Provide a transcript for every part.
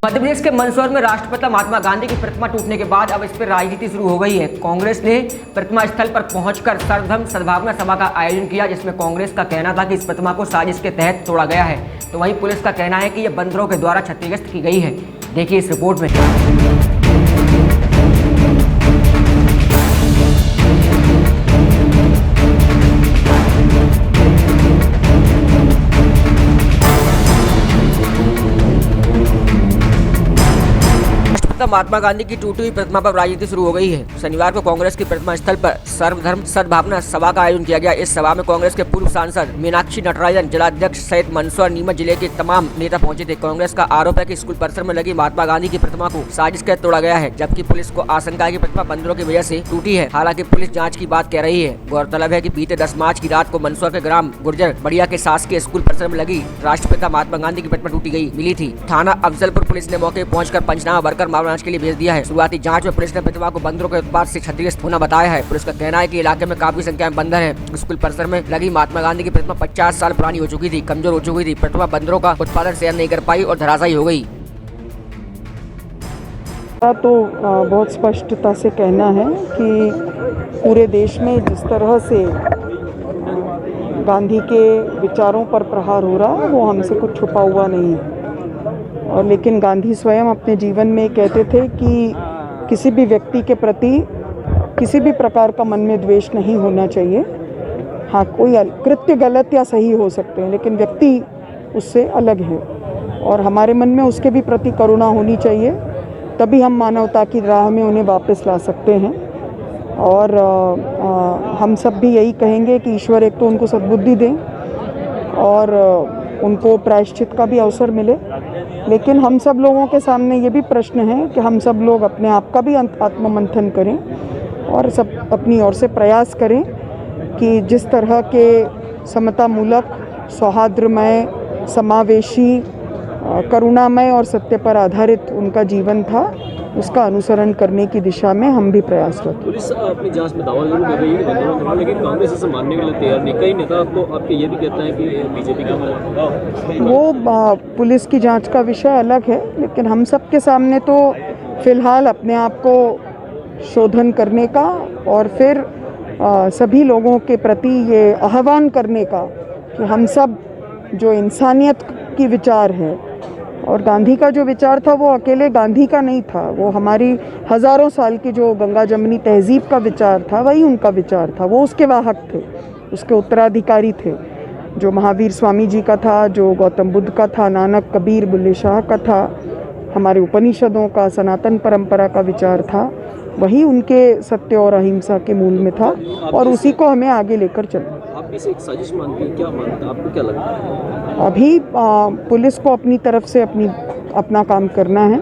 मध्य प्रदेश के मंदसौर में राष्ट्रपिता महात्मा गांधी की प्रतिमा टूटने के बाद अब इस पर राजनीति शुरू हो गई है। कांग्रेस ने प्रतिमा स्थल पर पहुंचकर सर्वधर्म सद्भावना सभा का आयोजन किया, जिसमें कांग्रेस का कहना था कि इस प्रतिमा को साजिश के तहत तोड़ा गया है, तो वहीं पुलिस का कहना है कि यह बंदरों के द्वारा क्षतिग्रस्त की गई है। देखिए इस रिपोर्ट में। महात्मा गांधी की टूटी हुई प्रतिमा पर राजनीति शुरू हो गई है। शनिवार को कांग्रेस की प्रतिमा स्थल पर सर्वधर्म सद्भावना सभा का आयोजन किया गया। इस सभा में कांग्रेस के पूर्व सांसद मीनाक्षी नटराजन, जिलाध्यक्ष सहित मंदसौर नीमच जिले के तमाम नेता पहुंचे थे। कांग्रेस का आरोप है कि स्कूल परिसर में लगी महात्मा गांधी की प्रतिमा को साजिश कर तोड़ा गया है, जबकि पुलिस को आशंका है कि प्रतिमा बंदरों की वजह से टूटी है। हालांकि पुलिस जाँच की बात कह रही है। गौरतलब है कि बीते 10 मार्च की रात को मंदसौर के ग्राम गुर्जर बढ़िया के शासकीय स्कूल परिसर में लगी राष्ट्रपिता महात्मा गांधी की प्रतिमा टूटी गई मिली थी। थाना अफजलपुर पुलिस ने मौके पहुंचकर पंचनामा भरकर मामला जांच के लिए भेज दिया है। शुरुआती जांच में पुलिस ने प्रतिमा को बंदरों के उत्पात से क्षतिग्रस्त होना बताया है। पुलिस का कहना है कि इलाके में काफी संख्या में बंदर हैं। स्कूल परिसर में लगी महात्मा गांधी की प्रतिमा 50 साल पुरानी हो चुकी थी, कमजोर हो चुकी थी। प्रतिमा बंदरों का उत्पादन सहन नहीं कर पाई और धराशायी हो गई। तो बहुत स्पष्टता से कहना है कि पूरे देश में जिस तरह से गांधी के विचारों पर प्रहार हो रहा है वो हमसे कुछ छुपा हुआ नहीं है। और लेकिन गांधी स्वयं अपने जीवन में कहते थे कि किसी भी व्यक्ति के प्रति किसी भी प्रकार का मन में द्वेष नहीं होना चाहिए। हाँ, कोई कृत्य गलत या सही हो सकते हैं, लेकिन व्यक्ति उससे अलग है और हमारे मन में उसके भी प्रति करुणा होनी चाहिए, तभी हम मानवता की राह में उन्हें वापस ला सकते हैं। और हम सब भी यही कहेंगे कि ईश्वर एक तो उनको सद्बुद्धि दें और उनको प्रायश्चित का भी अवसर मिले। लेकिन हम सब लोगों के सामने ये भी प्रश्न है कि हम सब लोग अपने आप का भी आत्ममंथन करें और सब अपनी ओर से प्रयास करें कि जिस तरह के समतामूलक, सौहार्दमय, समावेशी, करुणामय और सत्य पर आधारित उनका जीवन था, उसका अनुसरण करने की दिशा में हम भी प्रयासरत। पुलिस अपनी जांच में दावा जरूर कर रही है, लेकिन कांग्रेस इसे मानने के लिए तैयार नहीं। कई नेता तो आपके ये भी कहते हैं कि बीजेपी का वो पुलिस की जांच का विषय अलग है, लेकिन हम सब के सामने तो फिलहाल अपने आप को शोधन करने का और फिर सभी लोगों के प्रति ये आह्वान करने का कि हम सब जो इंसानियत की विचार है, और गांधी का जो विचार था वो अकेले गांधी का नहीं था, वो हमारी हज़ारों साल की जो गंगा जमनी तहजीब का विचार था वही उनका विचार था। वो उसके वाहक थे, उसके उत्तराधिकारी थे। जो महावीर स्वामी जी का था, जो गौतम बुद्ध का था, नानक, कबीर, बुल्ले शाह का था, हमारे उपनिषदों का, सनातन परंपरा का विचार था, वही उनके सत्य और अहिंसा के मूल में था और उसी को हमें आगे लेकर चलना। आप इसे एक साजिश मानते हैं, क्या मानते हैं, आपको क्या लगता है? अभी पुलिस को अपनी तरफ से अपना काम करना है।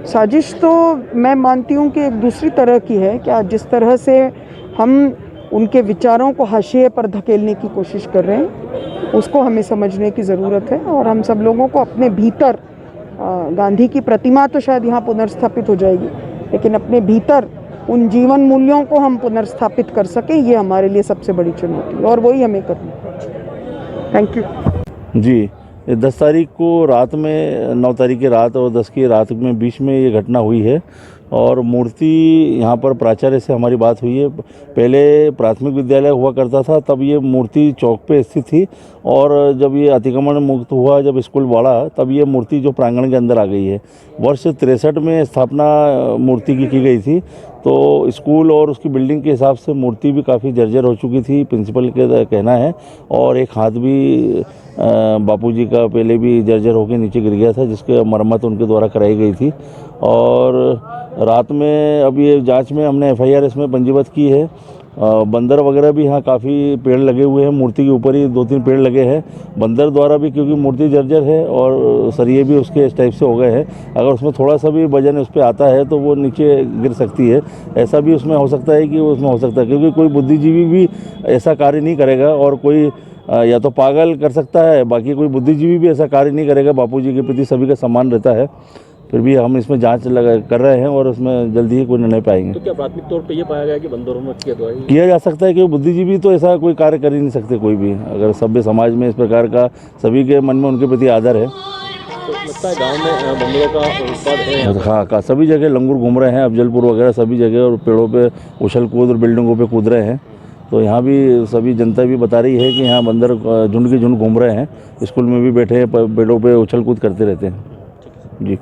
साजिश तो मैं मानती हूँ कि एक दूसरी तरह की है कि जिस तरह से हम उनके विचारों को हाशिए पर धकेलने की कोशिश कर रहे हैं, उसको हमें समझने की ज़रूरत है। और हम सब लोगों को अपने भीतर गांधी की प्रतिमा तो शायद यहाँ पुनर्स्थापित हो जाएगी, लेकिन अपने भीतर उन जीवन मूल्यों को हम पुनर्स्थापित कर सकें, ये हमारे लिए सबसे बड़ी चुनौती है और वही हमें करनी है। थैंक यू जी। 10 तारीख को रात में, 9 तारीख की रात और 10 की रात में बीच में ये घटना हुई है और मूर्ति यहाँ पर प्राचार्य से हमारी बात हुई है। पहले प्राथमिक विद्यालय हुआ करता था, तब ये मूर्ति चौक पे स्थित थी और जब ये अतिक्रमण मुक्त हुआ, जब स्कूल बढ़ा, तब ये मूर्ति जो प्रांगण के अंदर आ गई है। वर्ष 63 में स्थापना मूर्ति की गई थी, तो स्कूल और उसकी बिल्डिंग के हिसाब से मूर्ति भी काफ़ी जर्जर हो चुकी थी, प्रिंसिपल का कहना है। और एक हाथ भी बापूजी का पहले भी जर्जर होकर नीचे गिर गया था, जिसके मरम्मत उनके द्वारा कराई गई थी। और रात में अब ये जांच में हमने FIR इसमें पंजीबद्ध की है। बंदर वगैरह भी यहाँ काफ़ी पेड़ लगे हुए हैं, मूर्ति के ऊपर ही 2-3 पेड़ लगे हैं। बंदर द्वारा भी, क्योंकि मूर्ति जर्जर है और सरिये भी उसके इस टाइप से हो गए हैं, अगर उसमें थोड़ा सा भी वजन उस पर आता है तो वो नीचे गिर सकती है। ऐसा भी उसमें हो सकता है कि उसमें हो सकता है, क्योंकि कोई बुद्धिजीवी भी ऐसा कार्य नहीं करेगा और कोई या तो पागल कर सकता है, बाकी कोई बुद्धिजीवी भी ऐसा कार्य नहीं करेगा। बापूजी के प्रति सभी का सम्मान रहता है। फिर भी हम इसमें जांच कर रहे हैं और उसमें जल्दी ही कोई निर्णय पाएंगे। तो क्या प्राथमिक तौर पे ये पाया गया कि बंदरों में किया जा सकता है कि बुद्धिजीवी तो ऐसा कोई कार्य कर ही नहीं सकते कोई भी, अगर सभ्य समाज में इस प्रकार का सभी के मन में उनके प्रति आदर है। तो लगता है गांव में बंदरों का उत्पाद है यहाँ पर। हाँ सभी जगह लंगूर घूम रहे हैं, अफजलपुर वगैरह सभी जगह, और पेड़ों पे उछल कूद और बिल्डिंगों पे कूद रहे हैं। तो यहाँ भी सभी जनता भी बता रही है कि यहाँ बंदर झुंड के झुंड घूम रहे हैं, स्कूल में भी बैठे हैं, पेड़ों पे उछल कूद करते रहते हैं जी।